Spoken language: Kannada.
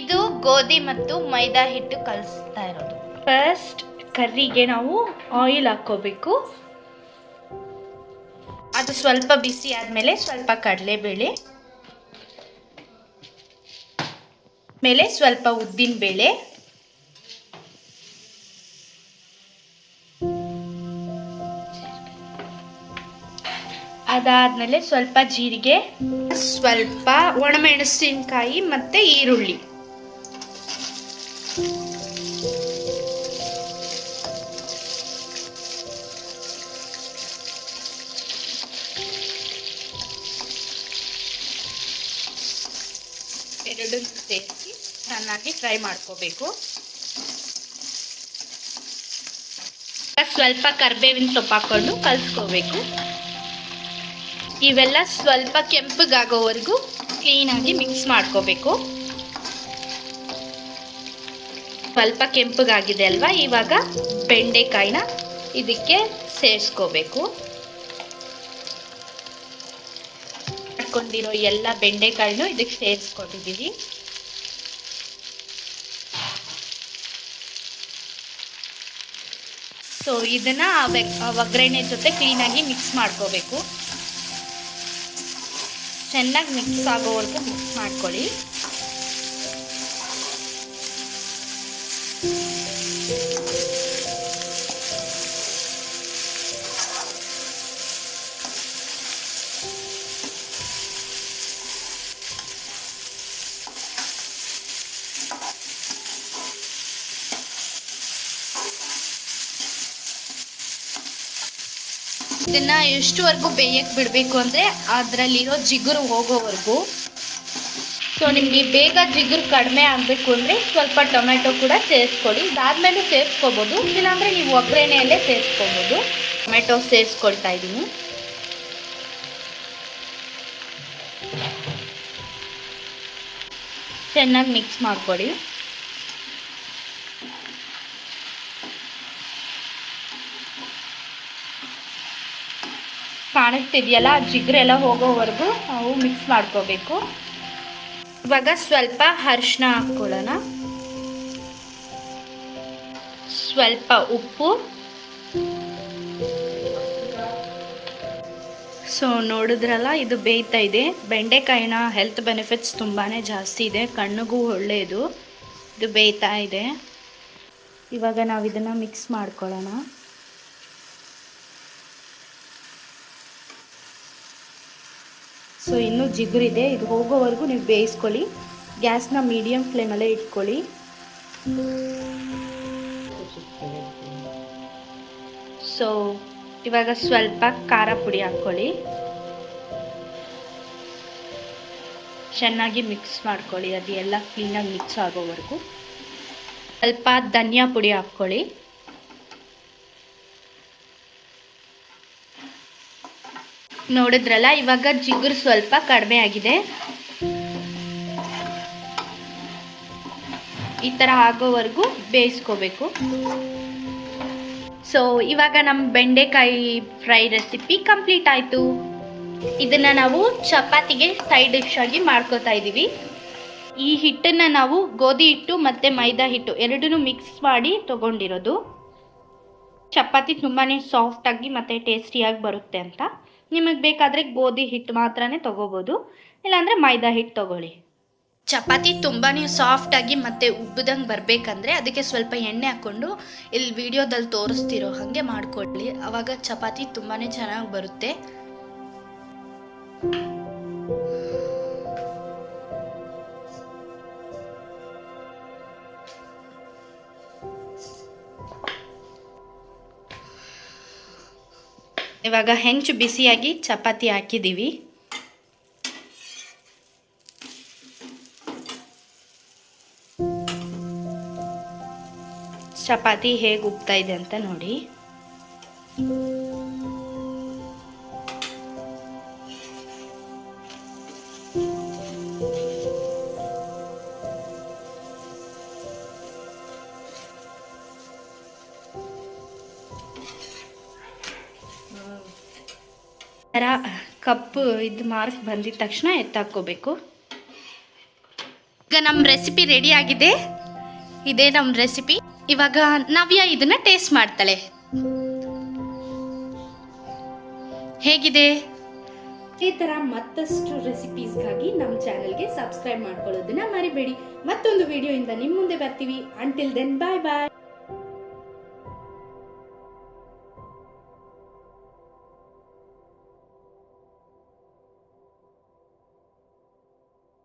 ಇದು ಗೋಧಿ ಮತ್ತು ಮೈದಾ ಹಿಟ್ಟು ಕಲಿಸ್ತಾ ಇರೋದು. ಫಸ್ಟ್ ಕರ್ರಿಗೆ ನಾವು ಆಯಿಲ್ ಹಾಕೋಬೇಕು. ಅದು ಸ್ವಲ್ಪ ಬಿಸಿ ಆದಮೇಲೆ ಸ್ವಲ್ಪ ಕಡಲೆಬೇಳೆ, ಮೇಲೆ ಸ್ವಲ್ಪ ಉದ್ದಿನ ಬೇಳೆ, ಅದಾದ್ಮೇಲೆ ಸ್ವಲ್ಪ ಜೀರಿಗೆ, ಸ್ವಲ್ಪ ಒಣಮೆಣಸಿನಕಾಯಿ ಮತ್ತೆ ಈರುಳ್ಳಿ, ಎರಡನ್ನೂ ಸೇರಿಸಿ ಚೆನ್ನಾಗಿ ಫ್ರೈ ಮಾಡ್ಕೋಬೇಕು. ಸ್ವಲ್ಪ ಕರಿಬೇವಿನ ಸೊಪ್ಪು ಹಾಕೊಂಡು ಕಲಿಸ್ಕೋಬೇಕು. ಇವೆಲ್ಲ ಸ್ವಲ್ಪ ಕೆಂಪಗಾಗೋವರೆಗೂ ಕ್ಲೀನಾಗಿ ಮಿಕ್ಸ್ ಮಾಡ್ಕೋಬೇಕು. ಸ್ವಲ್ಪ ಕೆಂಪಗಾಗಿದೆ ಅಲ್ವಾ, ಇವಾಗ ಬೆಂಡೆಕಾಯಿನ ಇದಕ್ಕೆ ಸೇರಿಸ್ಕೋಬೇಕು. ಹಾಕೊಂಡಿರೋ ಎಲ್ಲ ಬೆಂಡೆಕಾಯಿನೂ ಇದಕ್ಕೆ ಸೇರಿಸ್ಕೊಂಡಿದ್ದೀವಿ. ಸೊ ಇದನ್ನ ಒಗ್ಗರಣೆ ಜೊತೆ ಕ್ಲೀನಾಗಿ ಮಿಕ್ಸ್ ಮಾಡ್ಕೋಬೇಕು. ಚೆನ್ನಾಗಿ ಮಿಕ್ಸ್ ಆಗೋವರೆಗೂ ಮಿಕ್ಸ್ ಮಾಡ್ಕೊಳ್ಳಿ. ಇದನ್ನ ಎಷ್ಟುವರೆಗೂ ಬೇಯಕ್ಕೆ ಬಿಡಬೇಕು ಅಂದರೆ ಅದರಲ್ಲಿರೋ ಜಿಗುರು ಹೋಗೋವರೆಗೂ. ಸೊ ನಿಮಗೆ ಬೇಗ ಜಿಗುರು ಕಡಿಮೆ ಆಗಬೇಕು ಅಂದರೆ ಸ್ವಲ್ಪ ಟೊಮೆಟೊ ಕೂಡ ಸೇರಿಸ್ಕೊಳ್ಳಿ. ಇದಾದ್ಮೇಲೆ ಸೇರಿಸ್ಕೋಬೋದು, ಇಲ್ಲಾಂದರೆ ನೀವು ಒಗ್ಗರಣೆಯಲ್ಲೇ ಸೇರಿಸ್ಕೋಬೋದು. ಟೊಮೆಟೊ ಸೇರಿಸ್ಕೊಳ್ತಾ ಇದ್ದೀನಿ. ಚೆನ್ನಾಗಿ ಮಿಕ್ಸ್ ಮಾಡ್ಕೊಳ್ಳಿ. ಕಾಣಿಸ್ತಿದೆಯಲ್ಲ, ಜಿಗ್ರೆಲ್ಲ ಹೋಗೋವರೆಗೂ ನಾವು ಮಿಕ್ಸ್ ಮಾಡ್ಕೋಬೇಕು. ಇವಾಗ ಸ್ವಲ್ಪ ಅರಿಶಿನ ಹಾಕ್ಕೊಳ್ಳೋಣ, ಸ್ವಲ್ಪ ಉಪ್ಪು. ಸೊ ನೋಡಿದ್ರಲ್ಲ, ಇದು ಬೇಯ್ತಾ ಇದೆ. ಬೆಂಡೆಕಾಯಿನ ಹೆಲ್ತ್ ಬೆನಿಫಿಟ್ಸ್ ತುಂಬಾ ಜಾಸ್ತಿ ಇದೆ, ಕಣ್ಣಿಗೂ ಒಳ್ಳೆಯದು. ಇದು ಬೇಯ್ತಾ ಇದೆ. ಇವಾಗ ನಾವು ಇದನ್ನು ಮಿಕ್ಸ್ ಮಾಡ್ಕೊಳ್ಳೋಣ. ಸೊ ಇನ್ನೂ ಜಿಗುರಿದೆ, ಇದು ಹೋಗೋವರೆಗೂ ನೀವು ಬೇಯಿಸ್ಕೊಳ್ಳಿ. ಗ್ಯಾಸ್ನ ಮೀಡಿಯಮ್ ಫ್ಲೇಮಲ್ಲೇ ಇಟ್ಕೊಳ್ಳಿ. ಸೊ ಇವಾಗ ಸ್ವಲ್ಪ ಖಾರ ಪುಡಿ ಹಾಕ್ಕೊಳ್ಳಿ. ಚೆನ್ನಾಗಿ ಮಿಕ್ಸ್ ಮಾಡ್ಕೊಳ್ಳಿ, ಅದು ಎಲ್ಲ ಕ್ಲೀನಾಗಿ ಮಿಕ್ಸ್ ಆಗೋವರೆಗೂ. ಸ್ವಲ್ಪ ಧನಿಯಾ ಪುಡಿ ಹಾಕ್ಕೊಳ್ಳಿ. ನೋಡಿದ್ರಲ್ಲ, ಇವಾಗ ಜಿಗುರು ಸ್ವಲ್ಪ ಕಡಿಮೆ ಆಗಿದೆ. ಈ ಥರ ಆಗೋವರೆಗೂ ಬೇಯಿಸ್ಕೋಬೇಕು. ಸೊ ಇವಾಗ ನಮ್ಮ ಬೆಂಡೆಕಾಯಿ ಫ್ರೈ ರೆಸಿಪಿ ಕಂಪ್ಲೀಟ್ ಆಯಿತು. ಇದನ್ನು ನಾವು ಚಪಾತಿಗೆ ಸೈಡ್ ಡಿಶ್ ಆಗಿ ಮಾಡ್ಕೋತಾ ಇದ್ದೀವಿ. ಈ ಹಿಟ್ಟನ್ನು ನಾವು ಗೋಧಿ ಹಿಟ್ಟು ಮತ್ತು ಮೈದಾ ಹಿಟ್ಟು ಎರಡನ್ನೂ ಮಿಕ್ಸ್ ಮಾಡಿ ತೊಗೊಂಡಿರೋದು. ಚಪಾತಿ ತುಂಬಾ ಸಾಫ್ಟಾಗಿ ಮತ್ತು ಟೇಸ್ಟಿಯಾಗಿ ಬರುತ್ತೆ ಅಂತ. ನಿಮಗೆ ಬೇಕಾದರೆ ಗೋಧಿ ಹಿಟ್ಟು ಮಾತ್ರನೇ ತೊಗೋಬೋದು, ಇಲ್ಲಾಂದರೆ ಮೈದಾ ಹಿಟ್ಟು ತೊಗೊಳ್ಳಿ. ಚಪಾತಿ ತುಂಬಾ ಸಾಫ್ಟಾಗಿ ಮತ್ತು ಉಬ್ಬದಂಗೆ ಬರಬೇಕಂದ್ರೆ ಅದಕ್ಕೆ ಸ್ವಲ್ಪ ಎಣ್ಣೆ ಹಾಕ್ಕೊಂಡು ಇಲ್ಲಿ ವಿಡಿಯೋದಲ್ಲಿ ತೋರಿಸ್ತಿರೋ ಹಾಗೆ ಮಾಡಿಕೊಳ್ಳಿ. ಆವಾಗ ಚಪಾತಿ ತುಂಬಾ ಚೆನ್ನಾಗಿ ಬರುತ್ತೆ. ಇವಾಗ ಹೆಂಚು ಬಿಸಿಯಾಗಿ ಚಪಾತಿ ಹಾಕಿದ್ದೀವಿ. ಚಪಾತಿ ಹೇಗೆ ಉಬ್ತಾ ಇದೆ ಅಂತ ನೋಡಿ. ಕಪ್ಪು ಇದು ಮಾರ್ಕ್ ಬಂದಿದ ತಕ್ಷಣ ಎತ್ತಾಕೋಬೇಕು. ಈಗ ನಮ್ಮ ರೆಸಿಪಿ ರೆಡಿ ಆಗಿದೆ. ಇದೇ ನಮ್ಮ ರೆಸಿಪಿ. ಇವಾಗ ನವ್ಯ ಇದನ್ನ ಟೇಸ್ಟ್ ಮಾಡ್ತಾಳೆ. ಹೇಗಿದೆ? ಈ ಥರ ಮತ್ತಷ್ಟು ರೆಸಿಪೀಸ್ಗಾಗಿ ನಮ್ಮ ಚಾನೆಲ್ಗೆ ಸಬ್ಸ್ಕ್ರೈಬ್ ಮಾಡ್ಕೊಳ್ಳೋದನ್ನ ಮರಿಬೇಡಿ. ಮತ್ತೊಂದು ವಿಡಿಯೋಯಿಂದ ನಿಮ್ಮ ಮುಂದೆ ಬರ್ತೀವಿ. ಅಂಟಿಲ್ ದೆನ್ ಬಾಯ್ ಬಾಯ್.